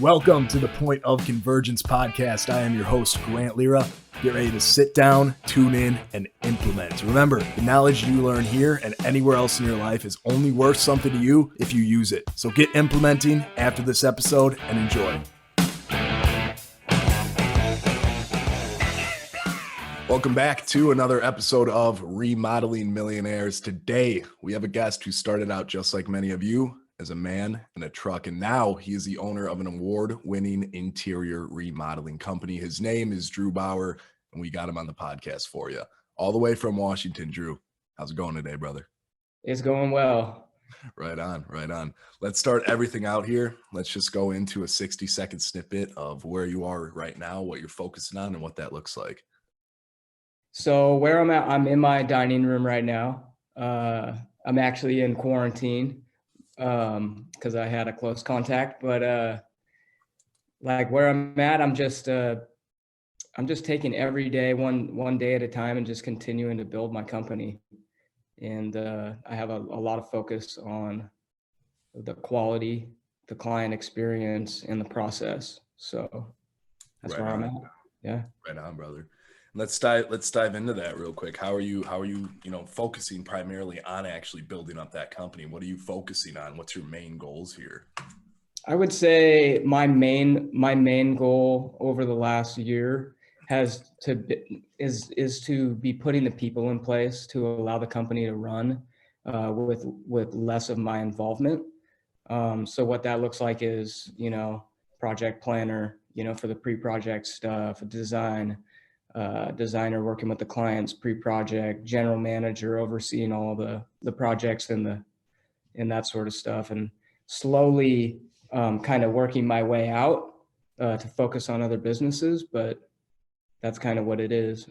Welcome to the Point of Convergence podcast. I am your host, Grant Lira. Get ready to sit down, tune in, and implement. Remember, the knowledge you learn here and anywhere else in your life is only worth something to you if you use it. So get implementing after this episode and enjoy. Welcome back to another episode of Remodeling Millionaires. Today, we have a guest who started out just like many of you as a man in a truck, and now he is the owner of an award-winning interior remodeling company. His name is Drew Bauer, and we got him on the podcast for you. All the way from Washington. Drew, how's it going today, brother? It's going well. Right on, right on. Let's start everything out here. Let's just go into a 60-second snippet of where you are right now, what you're focusing on, and what that looks like. So where I'm at, I'm in my dining room right now. I'm actually in quarantine because I had a close contact, but like where I'm at, I'm just taking every day one day at a time and just continuing to build my company. And I have a lot of focus on the quality, the client experience, and the process. So that's Right where I'm on. at. Yeah. Right on, brother. Let's dive into that real quick. How are you, focusing primarily on actually building up that company? What are you focusing on? What's your main goals here? I would say my main goal over the last year is to be putting the people in place to allow the company to run with less of my involvement. So what that looks like is, project planner, for the pre-project stuff, designer working with the clients, pre-project, general manager overseeing all the projects and that sort of stuff, and slowly kind of working my way out to focus on other businesses, but that's kind of what it is.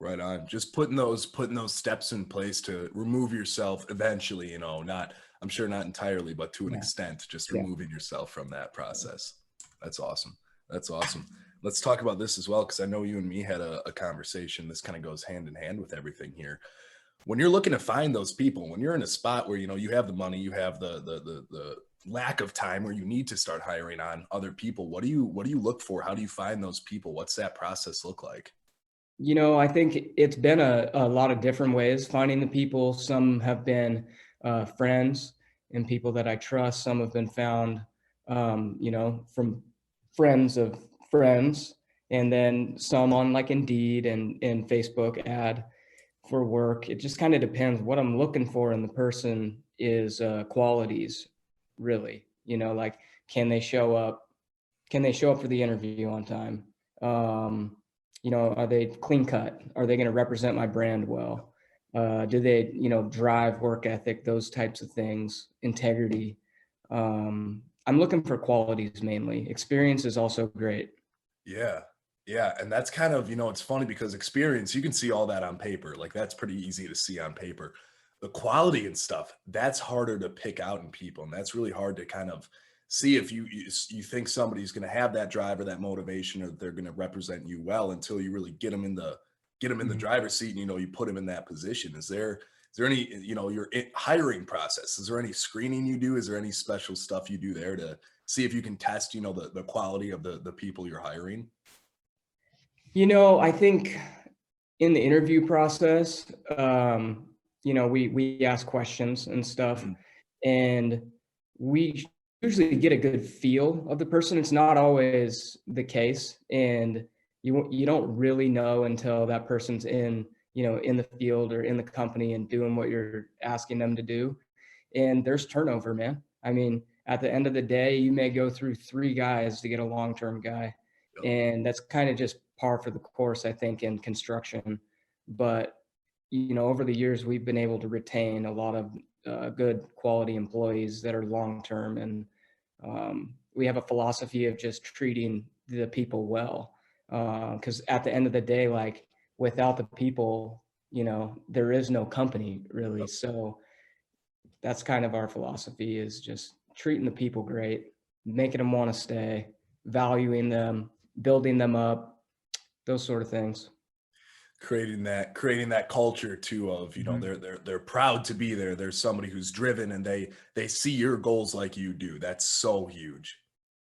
Right on. Just putting those steps in place to remove yourself eventually, I'm sure not entirely, but to an extent, just removing yourself from that process. That's awesome. That's awesome. Let's talk about this as well, because I know you and me had a conversation. This kind of goes hand in hand with everything here. When you're looking to find those people, when you're in a spot where, you have the money, you have the lack of time where you need to start hiring on other people, what do you look for? How do you find those people? What's that process look like? I think it's been a lot of different ways finding the people. Some have been friends and people that I trust. Some have been found, from friends of friends, and then some on like Indeed and Facebook ad for work. It just kind of depends. What I'm looking for in the person is qualities, really. Like, can they show up for the interview on time? Are they clean cut? Are they going to represent my brand well? Do they, drive, work ethic, those types of things, integrity? I'm looking for qualities mainly. Experience is also great. Yeah. Yeah. And that's kind of, it's funny because experience, you can see all that on paper. Like, that's pretty easy to see on paper. The quality and stuff, that's harder to pick out in people. And that's really hard to kind of see if you think somebody's going to have that drive or that motivation, or they're going to represent you well, until you really get them in the driver's seat and, you put them in that position. Is there any, your hiring process, is there any screening you do? Is there any special stuff you do there to see if you can test, the quality of the people you're hiring? I think in the interview process, we ask questions and stuff, and we usually get a good feel of the person. It's not always the case, and you don't really know until that person's in the field or in the company and doing what you're asking them to do. And there's turnover, man. I mean, at the end of the day, you may go through 3 guys to get a long-term guy. And that's kind of just par for the course, I think, in construction. But, over the years, we've been able to retain a lot of good quality employees that are long-term. And we have a philosophy of just treating the people well. Because at the end of the day, like, without the people, there is no company really. So that's kind of our philosophy, is just treating the people great, making them want to stay, valuing them, building them up, those sort of things. Creating that culture too of, they're proud to be there. There's somebody who's driven and they see your goals like you do. That's so huge.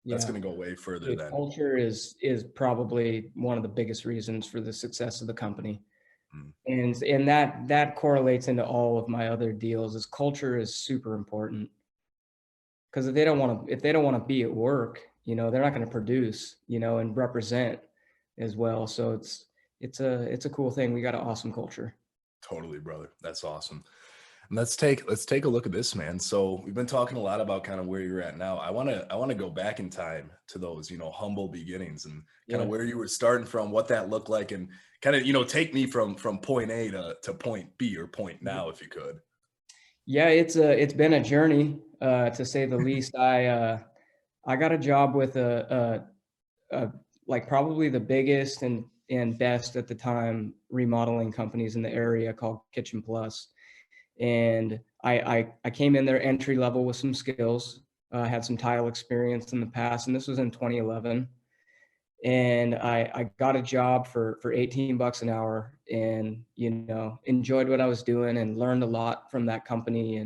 That's Yeah. going to go way further Yeah, than. culture is probably one of the biggest reasons for the success of the company. Mm, And that correlates into all of my other deals is culture is super important. Because if they don't want to be at work, they're not going to produce, and represent as well. So it's a cool thing. We got an awesome culture. totally, brother. That's awesome. And let's take a look at this, man. So we've been talking a lot about kind of where you're at now. I want to go back in time to those, humble beginnings and kind of Yeah. where you were starting from, what that looked like, and kind of, take me from point A to point B or point Mhm. now, if you could. Yeah, it's been a journey, to say the least. I got a job with like probably the biggest and best at the time remodeling companies in the area called Kitchen Plus. And I came in there entry level with some skills, had some tile experience in the past, and this was in 2011. And I got a job for 18 bucks an hour, and enjoyed what I was doing and learned a lot from that company,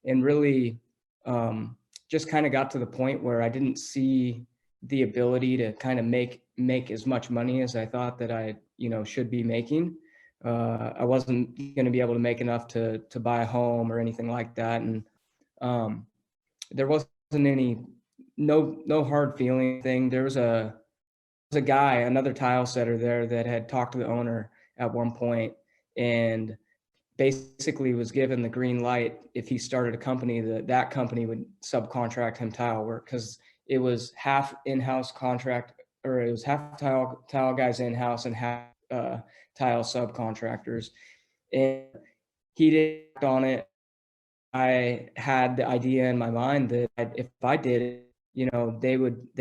and really, um, just kind of got to the point where I didn't see the ability to kind of make as much money as I thought that I should be making. I wasn't going to be able to make enough to buy a home or anything like that, and um, there wasn't any no hard feeling thing. There was a guy, another tile setter there that had talked to the owner at one point, and basically was given the green light if he started a company that company would subcontract him tile work because it was half in-house contract, or it was half tile guys in-house and half tile subcontractors. And he did act on it. I had the idea in my mind that if I did it, they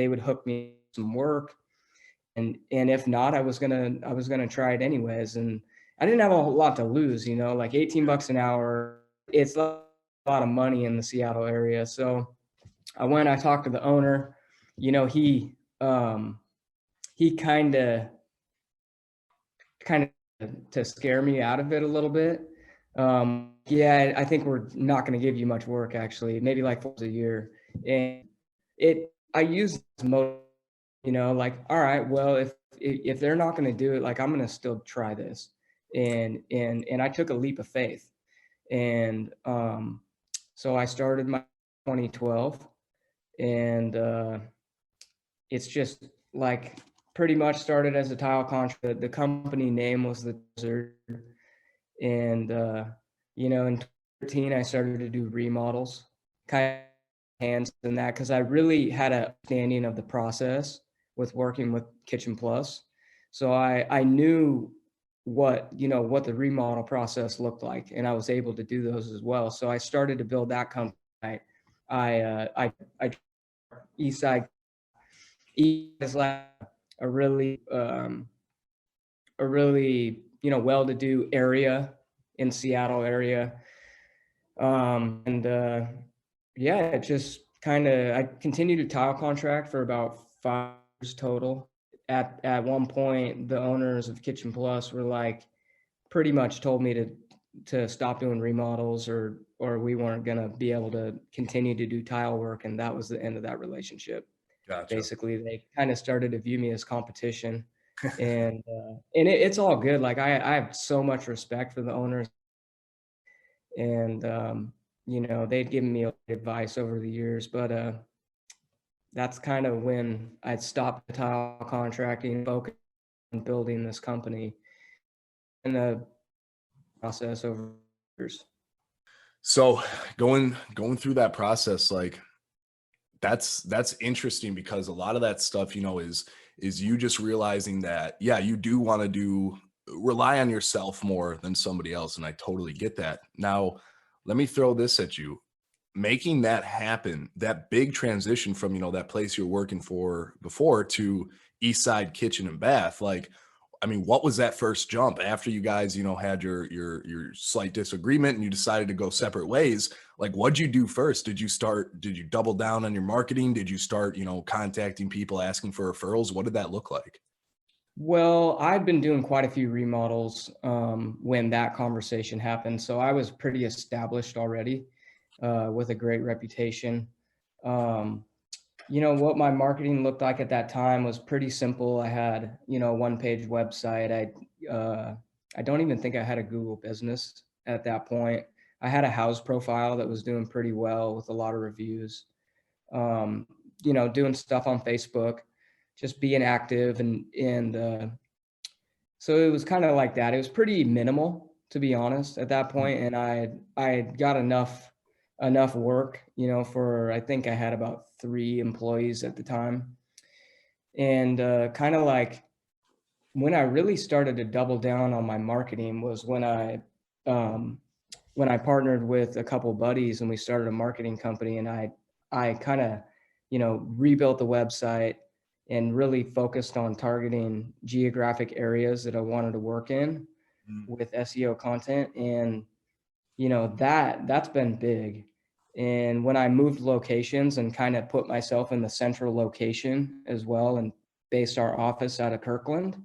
would hook me some work, and if not, I was gonna try it anyways. And I didn't have a whole lot to lose, like 18 bucks an hour. It's a lot of money in the Seattle area. So I talked to the owner. He kind of to scare me out of it a little bit. Yeah, I think we're not going to give you much work, actually, maybe like 4 a year. And I use this motive, like, all right, well, if they're not going to do it, like, I'm going to still try this. And I took a leap of faith. And so I started my 2012, and it's just like pretty much started as a tile contract. The company name was the Desert, and in 2013 I started to do remodels, kind of hands in that because I really had a understanding of the process with working with Kitchen Plus. So I knew what the remodel process looked like, and I was able to do those as well. So I started to build that company. I East Side is like a really well-to-do area in Seattle area. And yeah, it just kind of I continued to tile contract for about 5 years total. At one point, the owners of Kitchen Plus were like pretty much told me to stop doing remodels, or we weren't gonna be able to continue to do tile work, and that was the end of that relationship. Gotcha. Basically, they kind of started to view me as competition, and it's all good. Like I have so much respect for the owners, and they'd given me advice over the years, but that's kind of when I stopped the tile contracting, focused on building this company and the process over years. So going through that process, like that's interesting because a lot of that stuff, is you just realizing that, yeah, you do want to rely on yourself more than somebody else. And I totally get that. Now, let me throw this at you. Making that happen, that big transition from, that place you're working for before to East Side Kitchen and Bath, like, I mean, what was that first jump after you guys, had your slight disagreement and you decided to go separate ways? Like, what'd you do first? Did you double down on your marketing? Did you start, contacting people asking for referrals? What did that look like? Well, I'd been doing quite a few remodels when that conversation happened, so I was pretty established already with a great reputation. Um, What my marketing looked like at that time was pretty simple. I had, a one-page website. I don't even think I had a Google business at that point. I had a house profile that was doing pretty well with a lot of reviews. Um, doing stuff on Facebook, just being active and so it was kind of like that. It was pretty minimal, to be honest, at that point, and I had got enough work, for I think I had about 3 employees at the time, and kind of like when I really started to double down on my marketing was um, when I partnered with a couple buddies and we started a marketing company, and I kind of rebuilt the website and really focused on targeting geographic areas that I wanted to work in Mm, with SEO content, and that's been big. And when I moved locations and kind of put myself in the central location as well and based our office out of Kirkland,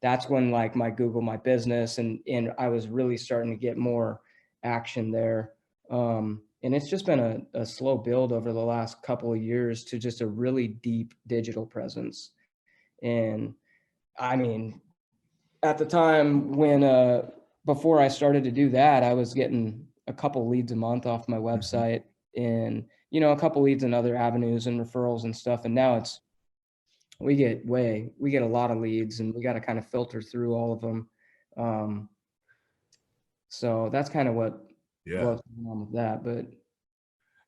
that's when like my Google My Business and I was really starting to get more action there. And it's just been a slow build over the last couple of years to just a really deep digital presence. And I mean, at the time when before I started to do that, I was getting a couple leads a month off my mhm. website and a couple leads in other avenues and referrals and stuff. And now we get a lot of leads and we got to kind of filter through all of them. Um, so that's kind of Yeah. what's going on with that, but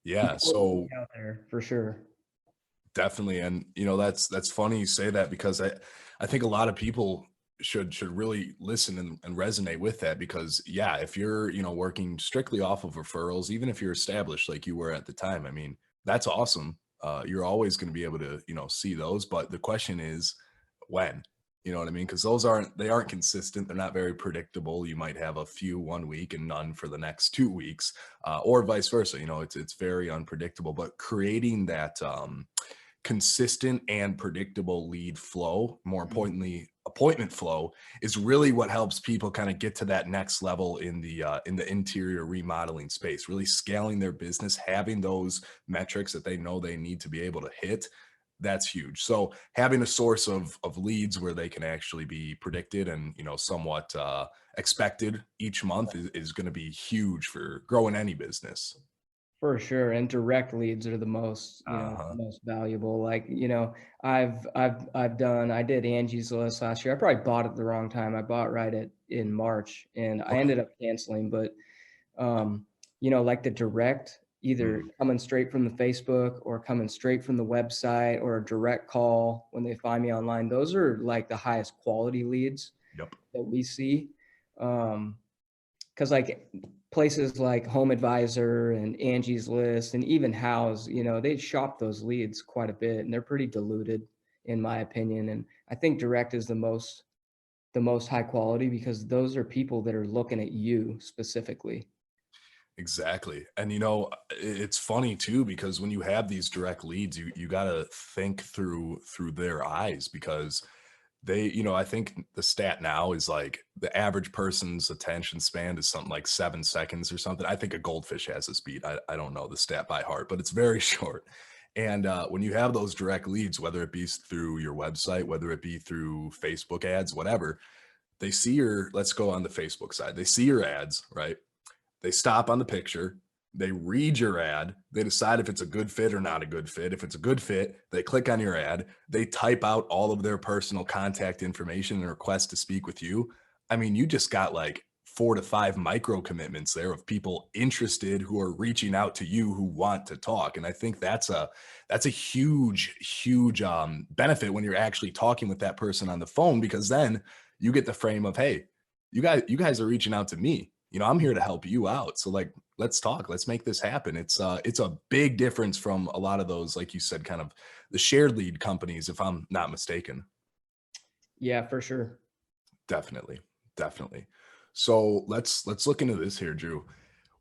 Yeah. more to So be out there for sure. definitely, and that's funny you say that because I think a lot of people should really listen and resonate with that because yeah, if you're working strictly off of referrals, even if you're established like you were at the time, I mean that's awesome. You're always going to be able to see those, but the question is when. You know what I mean? Because they aren't consistent. They're not very predictable. You might have a few one week and none for the next 2 weeks, or vice versa. It's very unpredictable. But creating that consistent and predictable lead flow, more Mm. importantly, appointment flow, is really what helps people kind of get to that next level in the interior remodeling space. Really scaling their business, having those metrics that they know they need to be able to hit. That's huge. So having a source of leads where they can actually be predicted and somewhat expected each month is going to be huge for growing any business. For sure, and direct leads are the most, Uh-huh. most valuable. Like, I did Angie's List last year. I probably bought it the wrong time. I bought right at in March, and I Okay. ended up canceling. But like the direct, either Mm, coming straight from the Facebook or coming straight from the website or a direct call when they find me online. Those are like the highest quality leads yep. that we see. Um, because like places like Home Advisor and Angie's List and even House, they shop those leads quite a bit and they're pretty diluted in my opinion. And I think direct is the most high quality because those are people that are looking at you specifically. Exactly. And it's funny too because when you have these direct leads, you got to think through their eyes because I think the stat now is like the average person's attention span is something like 7 seconds or something. I think a goldfish has a speed. I don't know the stat by heart, but it's very short. And when you have those direct leads, whether it be through your website, whether it be through Facebook ads, whatever, they see let's go on the Facebook side. They see your ads, right? They stop on the picture, they read your ad, they decide if it's a good fit or not a good fit. If it's a good fit, they click on your ad, they type out all of their personal contact information and request to speak with you. I mean, you just got like 4 to 5 micro commitments there of people interested who are reaching out to you who want to talk. And I think that's a huge benefit when you're actually talking with that person on the phone because then you get the frame of, hey, you guys are reaching out to me. I'm here to help you out. So like, let's talk. Let's make this happen. It's a big difference from a lot of those, like you said, kind of the shared lead companies, if I'm not mistaken. Yeah, for sure. Definitely. Definitely. So let's look into this here, Drew.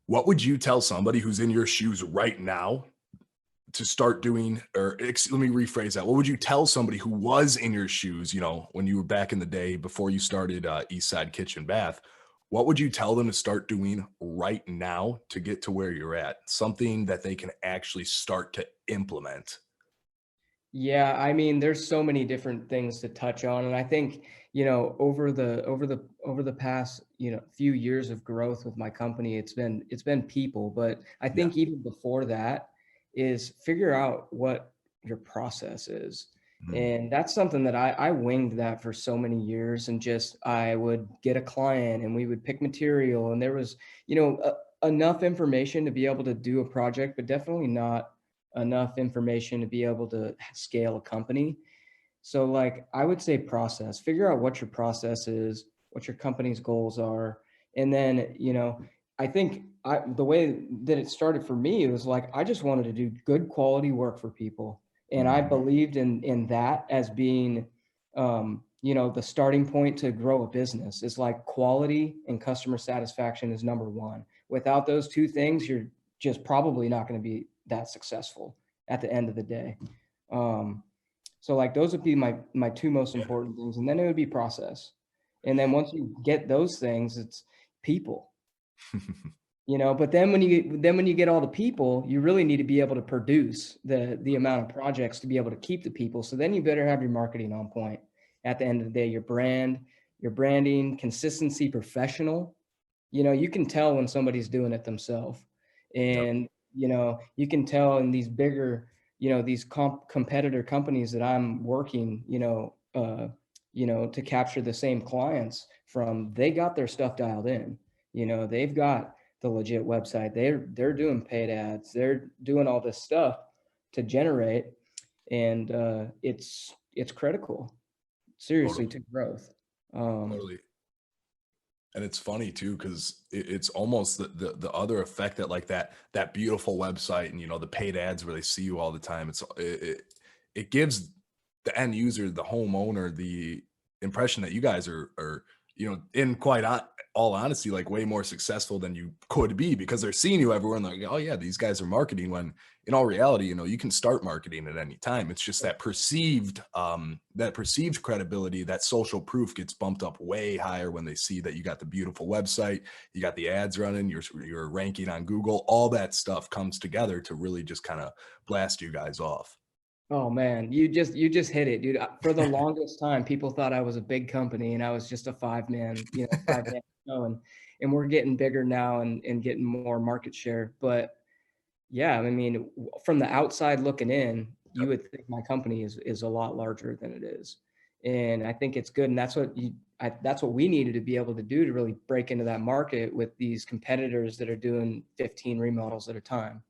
What would you tell somebody who's in your shoes right now to start doing, or let me rephrase that. What would you tell somebody who was in your shoes, when you were back in the day before you started East Side Kitchen Bath? What would you tell them to start doing right now to get to where you're at? Something that they can actually start to implement. Yeah, I mean, there's so many different things to touch on, and I think, over the past, few years of growth with my company, it's been people, but I Yeah. think even before that is figure out what your process is. Mm. And that's something that I winged that for so many years, and just I would get a client and we would pick material, and there was, enough information to be able to do a project, but definitely not enough information to be able to scale a company. So like I would say process, figure out what your process is, what your company's goals are. And then, I think the way that it started for me, it was like I just wanted to do good quality work for people. And I Mhm. believed in that as being the starting point to grow a business. Is like quality and customer satisfaction is number one. Without those two things, you're just probably not going to be that successful at the end of the day. Um, so like those would be my two most Yeah. important things, and then it would be process. And then once you get those things, it's people. But then when you get all the people, you really need to be able to produce the amount of projects to be able to keep the people. So then you better have your marketing on point. At the end of the day, your branding, consistency, professional. You can tell when somebody's doing it themselves. Yep. And, you can tell in these bigger, these competitor companies that I'm working, to capture the same clients from, they got their stuff dialed in. They've got the legit website. They're doing paid ads. They're doing all this stuff to generate, and it's critical, seriously, Totally. to growth. Um, Totally. And it's funny too, because it's almost the other effect that like that beautiful website and the paid ads where they see you all the time. It gives the end user, the homeowner, the impression that you guys are in all honesty, like way more successful than you could be because they're seeing you everywhere and they're like, oh yeah, these guys are marketing. When in all reality, you can start marketing at any time. It's just that perceived credibility, that social proof gets bumped up way higher when they see that you got the beautiful website, you got the ads running, you're ranking on Google, all that stuff comes together to really just kind of blast you guys off. Oh man, you just hit it, dude. For the longest time, people thought I was a big company and I was just a five man show, and we're getting bigger now and getting more market share. But yeah, I mean, from the outside looking in, you Yep. would think my company is a lot larger than it is, and I think it's good, and that's what we needed to be able to do to really break into that market with these competitors that are doing 15 remodels at a time,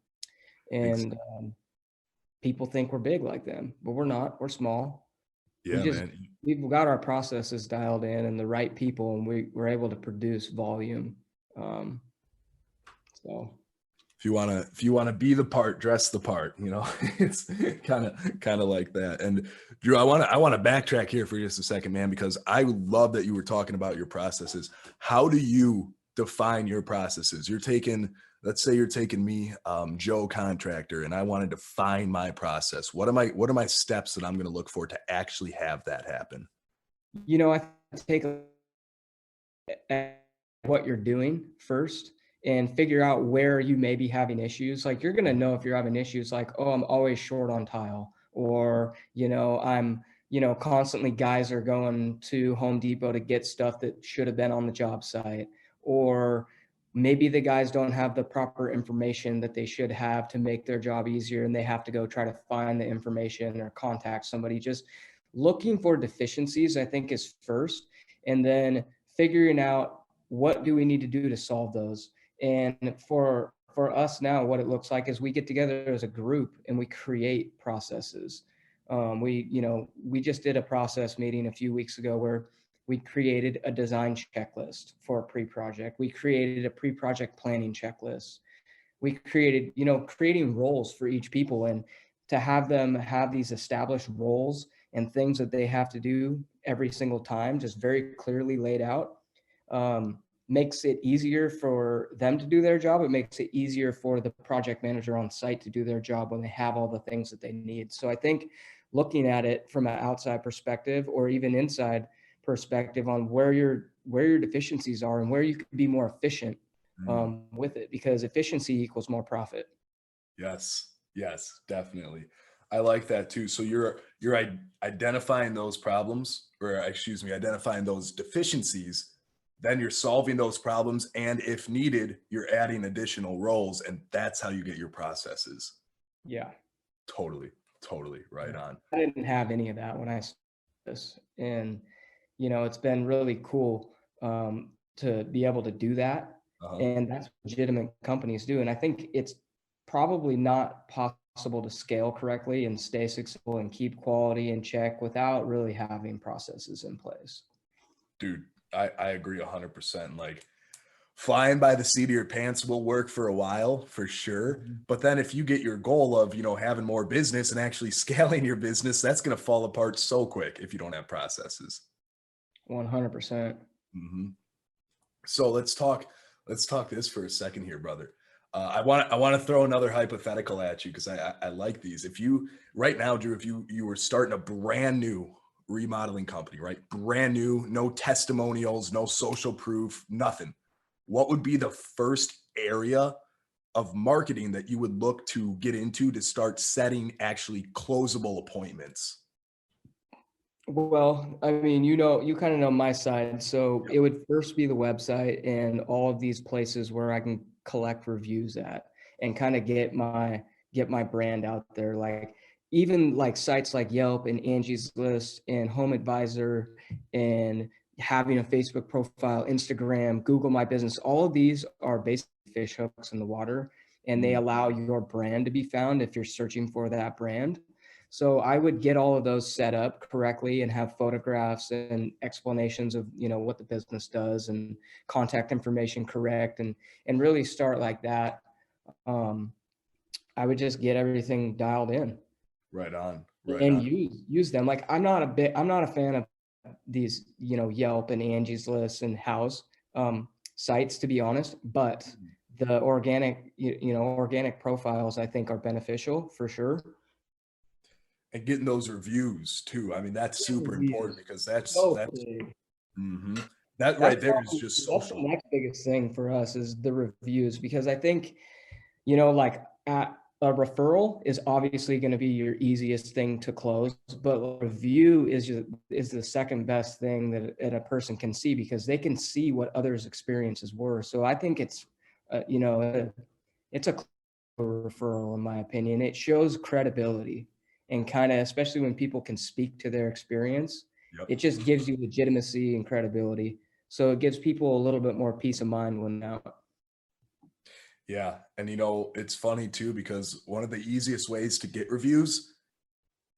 Ex- and people think we're big like them, but we're not. We're small. We yeah, just man. we've got our processes dialed in and the right people, and we're able to produce volume. Um, so If you wanna be the part, dress the part, It's kinda like that. And Drew, I wanna backtrack here for just a second, man, because I love that you were talking about your processes. How do you define your processes? Let's say you're taking me, Joe Contractor, and I wanna define my process. What are my steps that I'm gonna look for to actually have that happen? I take a at what you're doing first and figure out where you may be having issues. Like you're going to know if you're having issues like, oh, I'm always short on tile, or, I'm, constantly guys are going to Home Depot to get stuff that should have been on the job site, or maybe the guys don't have the proper information that they should have to make their job easier and they have to go try to find the information or contact somebody. Just looking for deficiencies, I think, is first, and then figuring out what do we need to do to solve those. And for us now, what it looks like is we get together as a group and we create processes. We just did a process meeting a few weeks ago where we created a design checklist for a pre-project. We created a pre-project planning checklist. We created, creating roles for each people, and to have them have these established roles and things that they have to do every single time, just very clearly laid out, makes it easier for them to do their job. It makes it easier for the project manager on site to do their job when they have all the things that they need. So I think looking at it from an outside perspective or even inside perspective on where your deficiencies are and where you could be more efficient Mm. with it, because efficiency equals more profit. Yes, yes, definitely. I like that too. So you're identifying those problems, or excuse me, identifying those deficiencies, then you're solving those problems, and if needed, you're adding additional roles, and that's how you get your processes. Yeah. Totally, totally right Yeah. on. I didn't have any of that when I started this, and, it's been really cool, to be able to do that, Uh-huh. and that's what legitimate companies do, and I think it's probably not possible to scale correctly and stay successful and keep quality in check without really having processes in place. Dude, I agree 100%. Like flying by the seat of your pants will work for a while for sure. Mhm. But then if you get your goal of, having more business and actually scaling your business, that's going to fall apart so quick if you don't have processes. 100%. hmm So let's talk this for a second here, brother. I want to throw another hypothetical at you because I like these. If you right now, Drew, if you were starting a brand new remodeling company, right? Brand new, no testimonials, no social proof, nothing. What would be the first area of marketing that you would look to get into to start setting actually closable appointments? Well, I mean, you kind of know my side. So Yep. it would first be the website and all of these places where I can collect reviews at and kind of get my brand out there. Like even like sites like Yelp and Angie's List and Home Advisor and having a Facebook profile, Instagram, Google My Business, all of these are basically fish hooks in the water and they Mm, allow your brand to be found if you're searching for that brand. So I would get all of those set up correctly and have photographs and explanations of, what the business does and contact information correct and really start like that. Um, I would just get everything dialed in right on, right and on. use them. Like I'm not a fan of these, Yelp and Angie's List and House sites, to be honest, but the organic profiles I think are beneficial for sure. And getting those reviews too. I mean, that's super important Reviews. because that's So that's big. mhm. That That's right there is probably just that's the social. next biggest thing for us is the reviews because I think, like a referral is obviously going to be your easiest thing to close, but a review is the second best thing that a person can see because they can see what others' experiences were. So I think it's a referral in my opinion. It shows credibility and kind of especially when people can speak to their experience, Yep. it just gives you legitimacy and credibility. So it gives people a little bit more peace of mind when out. Yeah, and it's funny too because one of the easiest ways to get reviews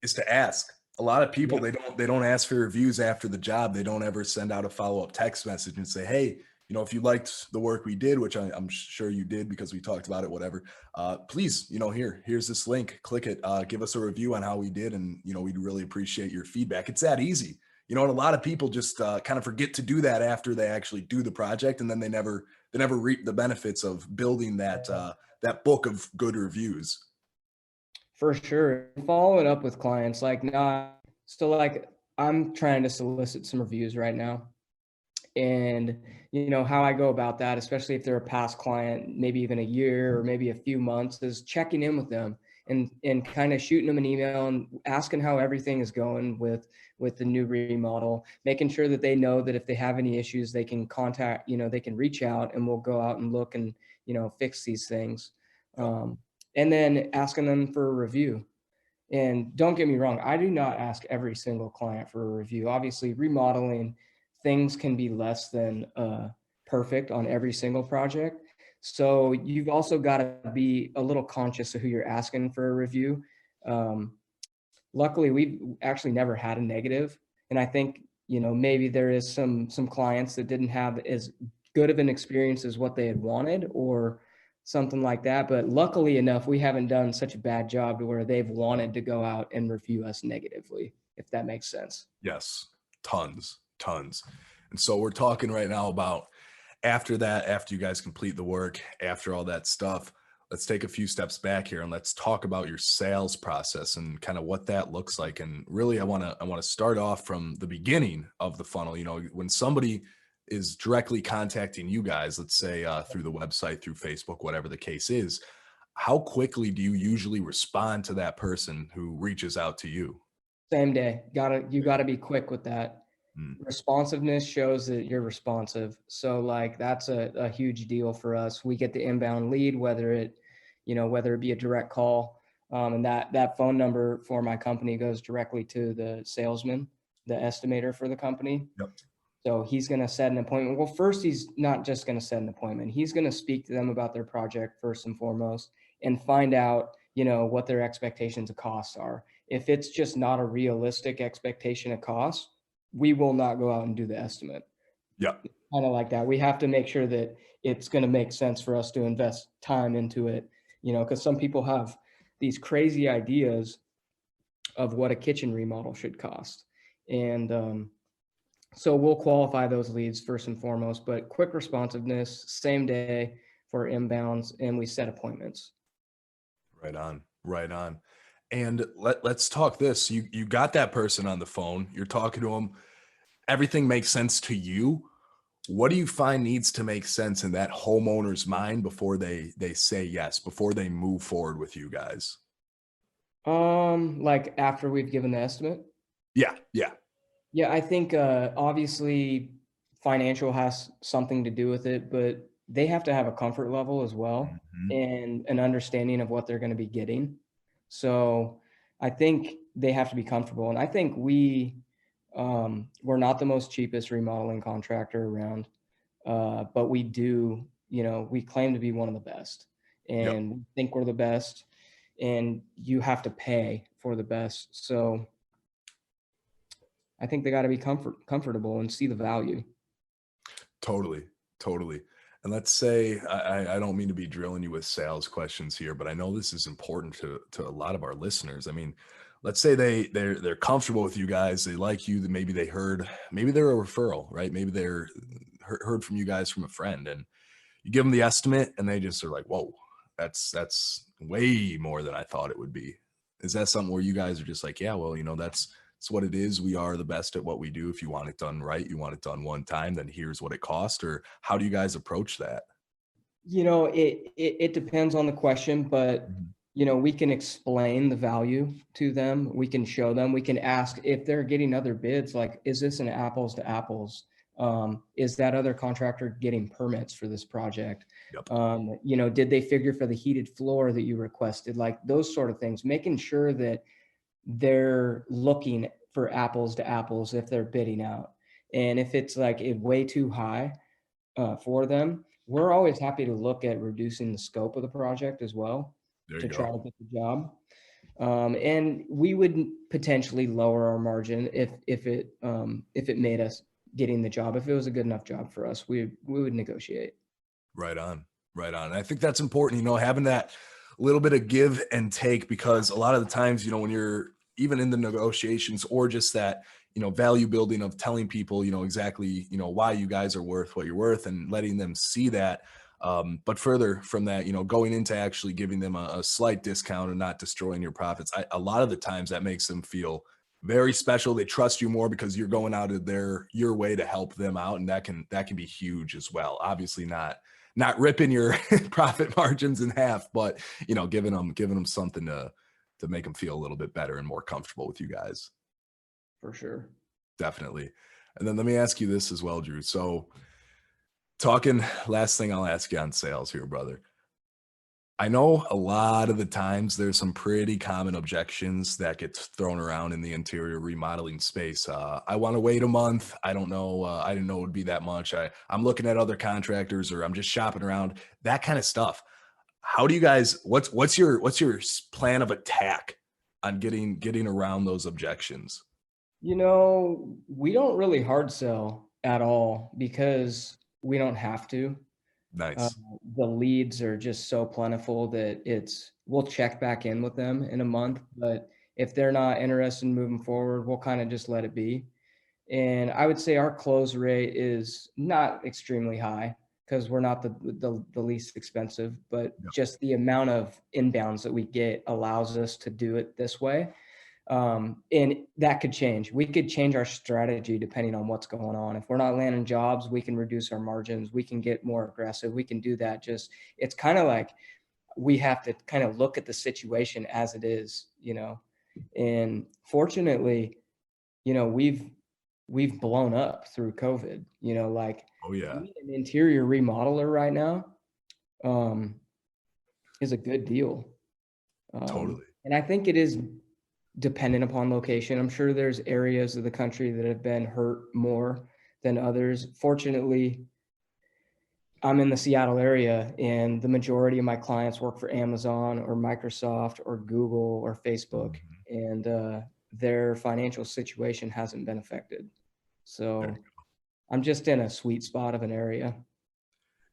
is to ask. A lot of people Yeah. they don't ask for reviews after the job. They don't ever send out a follow-up text message and say, "Hey, if you liked the work we did, which I'm sure you did because we talked about it, whatever. Please, here's this link. Click it. Give us a review on how we did, and we'd really appreciate your feedback." It's that easy. And a lot of people just kind of forget to do that after they actually do the project, and then they never reap the benefits of building that book of good reviews. For sure. Follow it up with clients like not so like I'm trying to solicit some reviews right now. And how I go about that, especially if they're a past client, maybe even a year or maybe a few months, is checking in with them and kind of shooting them an email and asking how everything is going with the new remodel, making sure that they know that if they have any issues, they can contact, they can reach out and we'll go out and look and fix these things. Yep. um, and then asking them for a review. And don't get me wrong, I do not ask every single client for a review. Obviously, remodeling things can be less than perfect on every single project. So you've also got to be a little conscious of who you're asking for a review. Um, Luckily, we've actually never had a negative, and I think maybe there is some clients that didn't have as good of an experience as what they had wanted, or something like that. But luckily enough, we haven't done such a bad job to where they've wanted to go out and review us negatively, if that makes sense. Yes, tons, tons. And so we're talking right now about after that, after you guys complete the work, after all that stuff, let's take a few steps back here and let's talk about your sales process and kind of what that looks like. And really, I want to start off from the beginning of the funnel. When somebody is directly contacting you guys, let's say through the website, through Facebook, whatever the case is, how quickly do you usually respond to that person who reaches out to you? Same day. You gotta be quick with that. Mm, Responsiveness shows that you're responsive. So like that's a huge deal for us. We get the inbound lead, whether it be a direct call, and that phone number for my company goes directly to the salesman, the estimator for the company. yep. So he's going to set an appointment. Well, first, he's not just going to set an appointment. He's going to speak to them about their project first and foremost and find out, what their expectations of costs are. If it's just not a realistic expectation of cost, we will not go out and do the estimate. Yep. Kind of like that. We have to make sure that it's going to make sense for us to invest time into it, because some people have these crazy ideas of what a kitchen remodel should cost. And, so we'll qualify those leads first and foremost, but quick responsiveness, same day for inbounds, and we set appointments. Right on. Right on. And let's talk this. You got that person on the phone. You're talking to them. Everything makes sense to you. What do you find needs to make sense in that homeowner's mind before they say yes, before they move forward with you guys? Like after we've given the estimate. Yeah, yeah. Yeah, I think obviously financial has something to do with it, but they have to have a comfort level as well Mhm. and an understanding of what they're going to be getting. So I think they have to be comfortable. And I think we're not the most cheapest remodeling contractor around, but we claim to be one of the best Yep, and we think we're the best and you have to pay for the best. So I think they got to be comfortable and see the value. totally, totally. And let's say I don't mean to be drilling you with sales questions here, but I know this is important to a lot of our listeners. I mean, let's say they're comfortable with you guys, they like you, that maybe they're a referral, right? Maybe they're heard from you guys from a friend, and you give them the estimate, and they just are like, "Whoa, that's way more than I thought it would be." Is that something where you guys are just like, "Yeah, well, that's what it is. We are the best at what we do. If you want it done right, you want it done one time, then here's what it costs," or how do you guys approach that? It depends on the question, but Mhm. we can explain the value to them. We can show them. We can ask if they're getting other bids, like, is this an apples to apples? Is that other contractor getting permits for this project? Yep. Did they figure for the heated floor that you requested? Like those sort of things, making sure that they're looking for apples to apples if they're bidding out. And if it's like way too high for them, we're always happy to look at reducing the scope of the project as well There you to try go. to get the job. And we would potentially lower our margin if it made us getting the job. If it was a good enough job for us, we would negotiate. Right on. Right on. And I think that's important, having that little bit of give and take, because a lot of the times, when you're even in the negotiations or just that, value building of telling people, exactly, why you guys are worth what you're worth and letting them see that. But further from that, going into actually giving them a slight discount and not destroying your profits. A lot of the times that makes them feel very special. They trust you more because you're going out of your way to help them out. And that can be huge as well. Obviously not ripping your profit margins in half, but giving them something to make them feel a little bit better and more comfortable with you guys. For sure. Definitely. And then let me ask you this as well, Drew. So talking last thing I'll ask you on sales here, brother. I know a lot of the times there's some pretty common objections that get thrown around in the interior remodeling space. I want to wait a month. I don't know. I didn't know it would be that much. I'm looking at other contractors, or I'm just shopping around. That kind of stuff. How do you guys? What's your plan of attack on getting around those objections? We don't really hard sell at all because we don't have to. Uh, Nice. the leads are just so plentiful that we'll check back in with them in a month, but if they're not interested in moving forward, we'll kind of just let it be. And I would say our close rate is not extremely high because we're not the least expensive, but Yep. just the amount of inbounds that we get allows us to do it this way. And that could change. We could change our strategy depending on what's going on. If we're not landing jobs, we can reduce our margins. We can get more aggressive. We can do that. It's kind of like we have to kind of look at the situation as it is, and fortunately, we've blown up through COVID, like Oh yeah, being an interior remodeler right now, um, is a good deal. totally. And I think it is dependent upon location. I'm sure there's areas of the country that have been hurt more than others. Fortunately, I'm in the Seattle area, and the majority of my clients work for Amazon or Microsoft or Google or Facebook, Mhm. and their financial situation hasn't been affected. There So I'm just in a sweet spot of an area.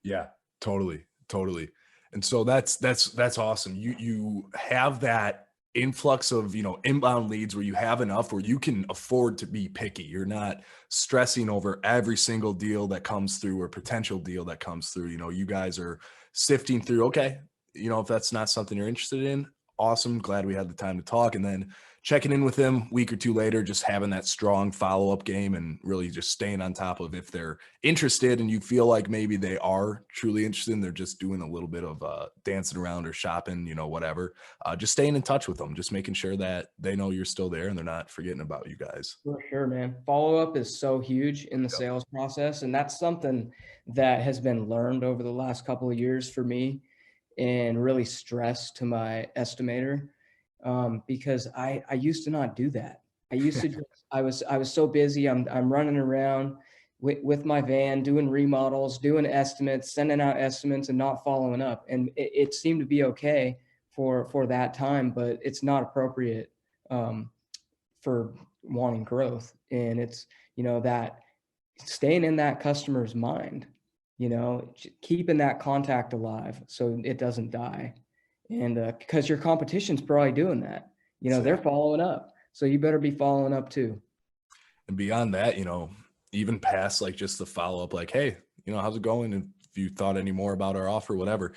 Yeah, totally, totally. And so that's awesome. You have that influx of, inbound leads where you have enough where you can afford to be picky. You're not stressing over every single deal that comes through or potential deal that comes through. You guys are sifting through, okay, if that's not something you're interested in, awesome. Glad we had the time to talk. And then checking in with them week or two later, just having that strong follow-up game and really just staying on top of if they're interested and you feel like maybe they are truly interested and they're just doing a little bit of dancing around or shopping, whatever, just staying in touch with them, just making sure that they know you're still there and they're not forgetting about you guys. For sure, man. Follow up is so huge in the Yep. sales process. And that's something that has been learned over the last couple of years for me, and really stressed to my estimator, because I used to not do that. I used to just, I was so busy. I'm running around with my van, doing remodels, doing estimates, sending out estimates, and not following up. And it seemed to be okay for that time, but it's not appropriate. For wanting growth. And it's, that staying in that customer's mind, keeping that contact alive so it doesn't die. And because your competition's probably doing that, they're Exactly. following up. So you better be following up too. And beyond that, even past like just the follow up, like, hey, how's it going? And if you thought any more about our offer, whatever,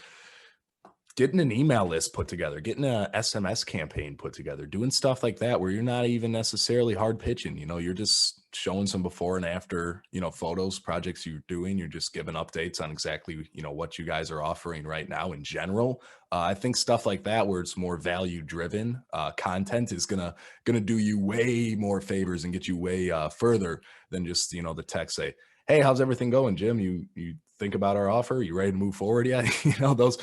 getting an email list put together, getting a SMS campaign put together, doing stuff like that where you're not even necessarily hard pitching, you're just showing some before and after, photos, projects you're doing, you're just giving updates on exactly, what you guys are offering right now in general. I think stuff like that where it's more value driven content is gonna do you way more favors and get you way further than just, the text say, hey, how's everything going, Jim? You think about our offer? You ready to move forward yet? Those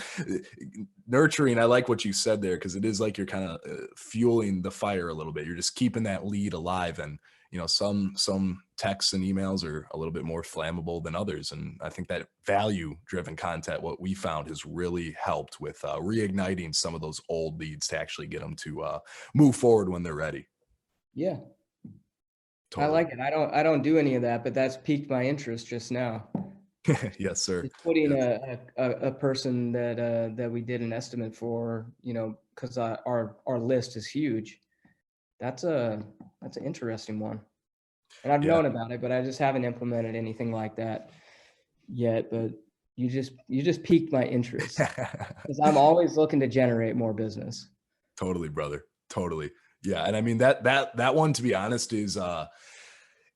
nurturing. I like what you said there because it is like you're kind of fueling the fire a little bit. You're just keeping that lead alive, and some texts and emails are a little bit more flammable than others. And I think that value driven content, what we found, has really helped with reigniting some of those old leads to actually get them to move forward when they're ready. Yeah. I Totally. like it. I don't do any of that, but that's piqued my interest just now. Yes, sir. Just putting Yes. a person that we did an estimate for, because our list is huge. That's an interesting one. And I've Yeah. known about it, but I just haven't implemented anything like that yet. But you just piqued my interest because I'm always looking to generate more business. Totally, brother. Totally. Yeah. And I mean that one, to be honest, is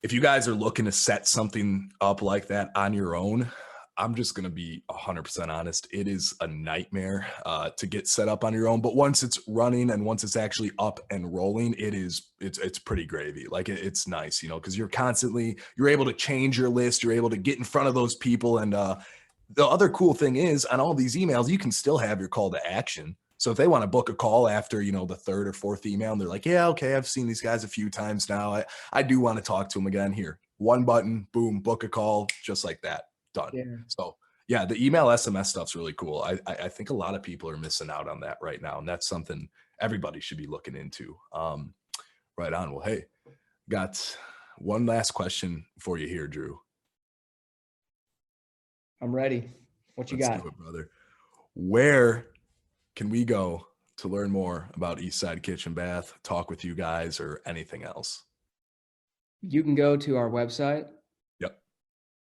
if you guys are looking to set something up like that on your own, I'm just going to be 100% honest. It is a nightmare to get set up on your own. But once it's running and once it's actually up and rolling, it's pretty gravy. Like it's nice, because you're able to change your list. You're able to get in front of those people. And the other cool thing is on all these emails, you can still have your call to action. So if they want to book a call after, the third or fourth email, and they're like, yeah, okay, I've seen these guys a few times now. I do want to talk to them again. Here, one button, boom, book a call, just like that, done. Yeah. So yeah, the email SMS stuff's really cool. I think a lot of people are missing out on that right now, and that's something everybody should be looking into. Right on. Well, hey, got one last question for you here, Drew. I'm ready. What you Let's do got? it, brother. Where can we go to learn more about Eastside Kitchen Bath, talk with you guys, or anything else? You can go to our website, Yep.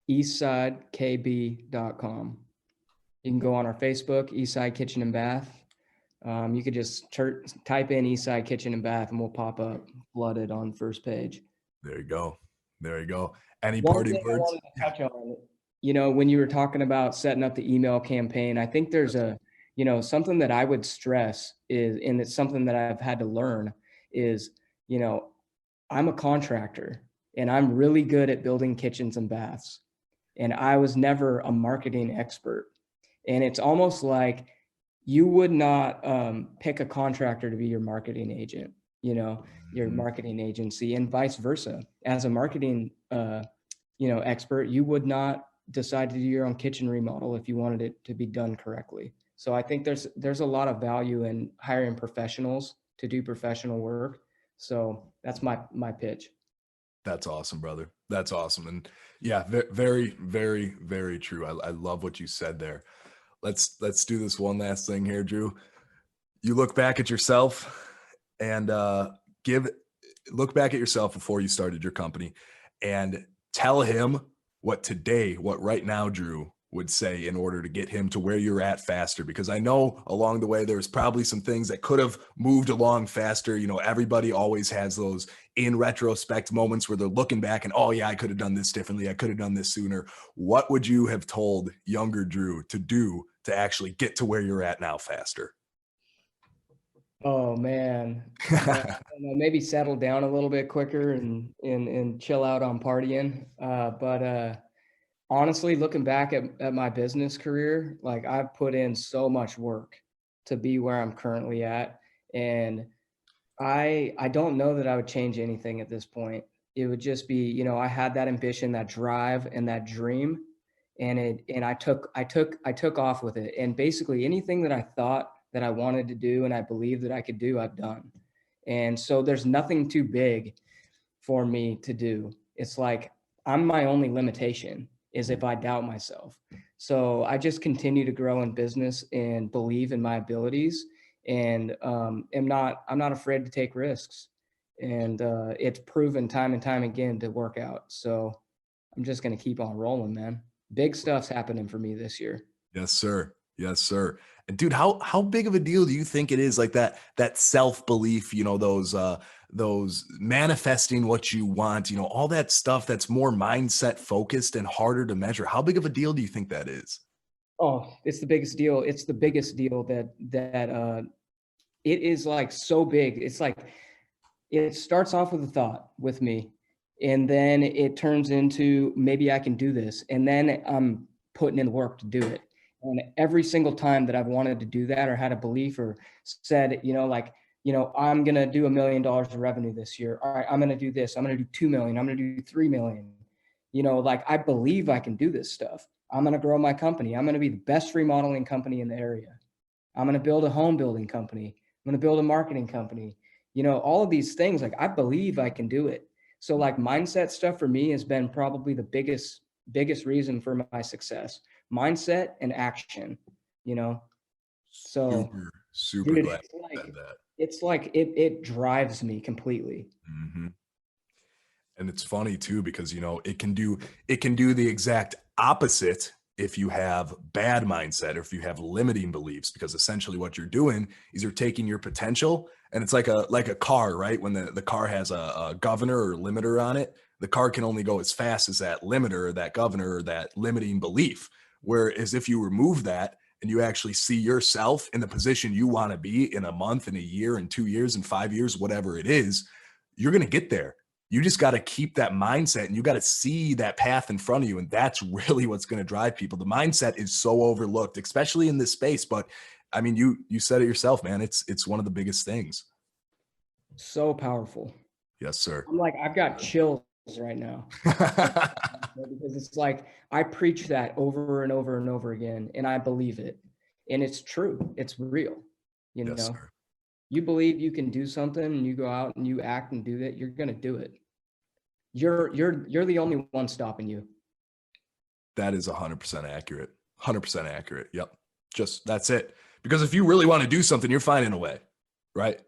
eastsidekb.com. You can go on our Facebook, Eastside Kitchen and Bath. You could just type in Eastside Kitchen and Bath, and we'll pop up flooded on first page. There you go. There you go. Any One parting thing I words? wanted to Yeah. touch on, when you were talking about setting up the email campaign, I think there's Yes. Something that I would stress is, and it's something that I've had to learn is, you know, I'm a contractor and I'm really good at building kitchens and baths. And I was never a marketing expert. And it's almost like you would not pick a contractor to be your marketing agent, your Mhm. marketing agency, and vice versa. As a marketing, expert, you would not decide to do your own kitchen remodel if you wanted it to be done correctly. So I think there's a lot of value in hiring professionals to do professional work. So that's my pitch. That's awesome, brother. That's awesome. And yeah, very, very, very true. I love what you said there. Let's do this one last thing here, Drew. You look back at yourself and give look back at yourself before you started your company and tell him what right now Drew would say in order to get him to where you're at faster, because I know along the way there's probably some things that could have moved along faster. Everybody always has those in retrospect moments where they're looking back and, oh yeah, I could have done this differently, I could have done this sooner. What would you have told younger Drew to do to actually get to where you're at now faster? Oh man, I don't know, maybe settle down a little bit quicker and chill out on partying. But honestly, looking back at my business career, like I've put in so much work to be where I'm currently at, and I don't know that I would change anything at this point. It would just be, I had that ambition, that drive, and that dream, and I took off with it. And basically anything that I thought that I wanted to do and I believed that I could do, I've done. And so there's nothing too big for me to do. It's like I'm my only limitation is if I doubt myself. So I just continue to grow in business and believe in my abilities, and I'm not afraid to take risks. And it's proven time and time again to work out. So I'm just gonna keep on rolling, man. Big stuff's happening for me this year. Yes, sir. Yes, sir. And dude, how big of a deal do you think it is, like that self-belief, those manifesting what you want, all that stuff that's more mindset focused and harder to measure. How big of a deal do you think that is? Oh, it's the biggest deal. It's the biggest deal that it is like so big. It's like it starts off with a thought with me, and then it turns into maybe I can do this, and then I'm putting in the work to do it. And every single time that I've wanted to do that or had a belief or said, I'm gonna do $1 million of revenue this year. All right, I'm gonna do this. I'm gonna do 2 million. I'm gonna do 3 million. Like I believe I can do this stuff. I'm gonna grow my company. I'm gonna be the best remodeling company in the area. I'm going to build a home building company. I'm going to build a marketing company. All of these things, like I believe I can do it. So like mindset stuff for me has been probably the biggest reason for my success. Mindset and action, you know. So Super, super dude, glad it's you said like that. it's like it drives me completely. Mhm. And it's funny too because it can do the exact opposite if you have bad mindset or if you have limiting beliefs, because essentially what you're doing is you're taking your potential, and it's like a car, right? When the car has a governor or limiter on it, the car can only go as fast as that limiter or that governor or that limiting belief. Whereas if you remove that and you actually see yourself in the position you want to be in a month, in a year, in 2 years, in 5 years, whatever it is, you're going to get there. You just got to keep that mindset and you got to see that path in front of you. And that's really what's going to drive people. The mindset is so overlooked, especially in this space. But I mean, you said it yourself, man. It's one of the biggest things. So powerful. Yes, sir. I'm like, I've got chills right now. Because it's like I preach that over and over and over again, and I believe it, and it's true. It's real. You Yes, know, sir. you believe you can do something, and you go out and you act and do that. You're gonna do it. You're the only one stopping you. That is 100% accurate. 100% accurate. Yep. Just that's it. Because if you really want to do something, you're finding a way, right?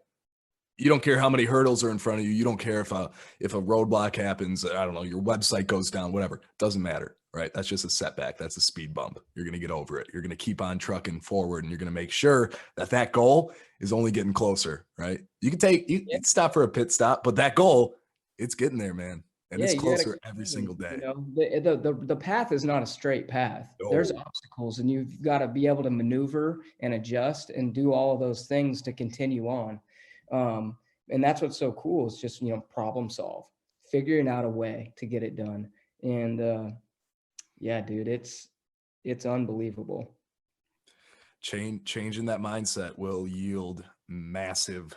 You don't care how many hurdles are in front of you. You don't care if a roadblock happens. I don't know. Your website goes down. Whatever. Doesn't matter. Right. That's just a setback. That's a speed bump. You're going to get over it. You're going to keep on trucking forward, and you're going to make sure that goal is only getting closer. Right. You can stop for a pit stop, but that goal, it's getting there, man. and Yeah, it's you gotta closer keep every moving, single day. you know? The path is not a straight path. There's Oh, obstacles, and you've gotta be able to maneuver and adjust and do all of those things to continue on. Um, and that's what's so cool is just, problem solve, figuring out a way to get it done. And, yeah, dude, it's unbelievable. changing that mindset will yield massive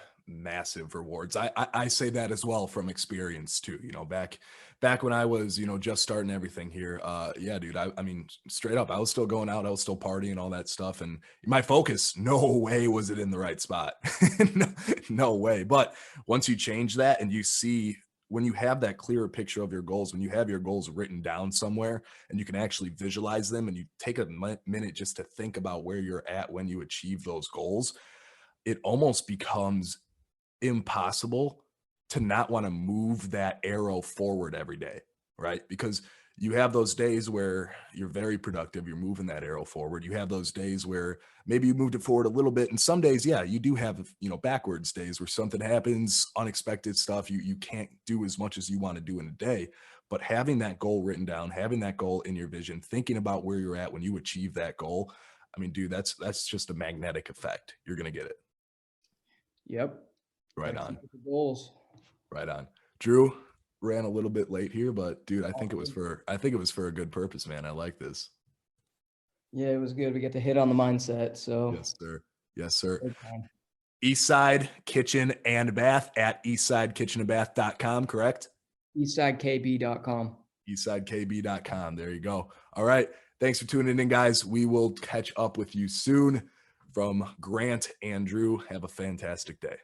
rewards. I say that as well from experience too. Back when I was just starting everything here. Yeah, dude. I mean, straight up, I was still going out, I was still partying, all that stuff, and my focus, no way was it in the right spot. no, no way. But once you change that and you see, when you have that clearer picture of your goals, when you have your goals written down somewhere and you can actually visualize them, and you take a minute just to think about where you're at when you achieve those goals, it almost becomes impossible to not want to move that arrow forward every day, right? Because you have those days where you're very productive, you're moving that arrow forward. You have those days where maybe you moved it forward a little bit. And some days, yeah, you do have, backwards days where something happens, unexpected stuff. You can't do as much as you want to do in a day. But having that goal written down, having that goal in your vision, thinking about where you're at when you achieve that goal, I mean, dude, that's just a magnetic effect. You're gonna get it. Yep. Right Gotta on. keep with the goals. Right on. Drew, ran a little bit late here, but dude, All good. I think it was for a good purpose, man. I like this. Yeah, it was good. We get to hit on the mindset, so Yes, sir. Yes, sir. good time. Eastside Kitchen and Bath at eastsidekitchenandbath.com, correct? Eastsidekb.com. Eastsidekb.com. There you go. All right. Thanks for tuning in, guys. We will catch up with you soon. From Grant and Drew, have a fantastic day.